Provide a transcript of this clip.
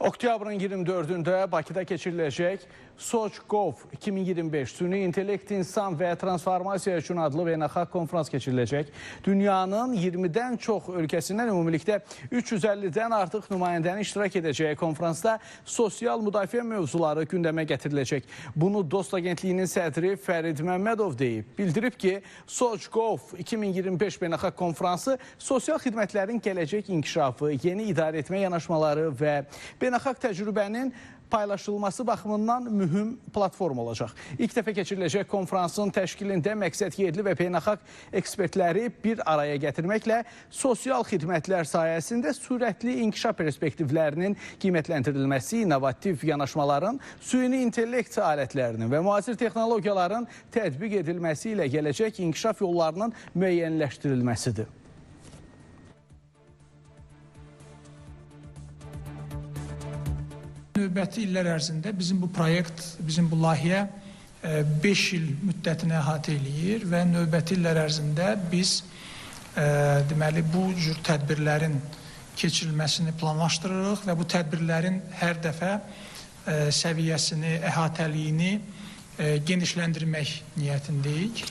Oktyabrın 24-də Bakıda keçiriləcək SOCGov 2025 Süni İntellekt İnsan və Transformasiya üçün adlı beynəlxalq konferans keçiriləcək. Dünyanın 20-dən çox ölkəsindən ümumilikdə 350-dən artıq nümayəndənin iştirak edəcəyi konferansda sosial müdafiə mövzuları gündəmə gətiriləcək. Bunu Dost Agentliyinin sədri Fərid Məmmədov deyib. Bildirib ki, SOCGov 2025 beynəlxalq konferansı sosial xidmətlərin gələcək inkişafı, yeni idarə etmə yanaşmaları və beynəlxalq təcrübənin paylaşılması baxımından mühüm platform olacaq. İlk dəfə keçiriləcək konferansın təşkilində məqsəd yerli və beynəlxalq ekspertləri bir araya gətirməklə sosial xidmətlər sayəsində sürətli inkişaf perspektivlərinin qiymətləndirilməsi, innovativ yanaşmaların, süni intellekt alətlərinin və müasir texnologiyaların tətbiq edilməsi ilə gələcək inkişaf yollarının müəyyənləşdirilməsidir. Növbəti illər ərzində bizim bu proyekt, bizim bu layihə 5 il müddətini əhatə eləyir və növbəti illər ərzində biz deməli bu cür tədbirlərin keçirilməsini planlaşdırırıq və bu tədbirlərin hər dəfə səviyyəsini, əhatəliyini genişləndirmək niyyətindəyik.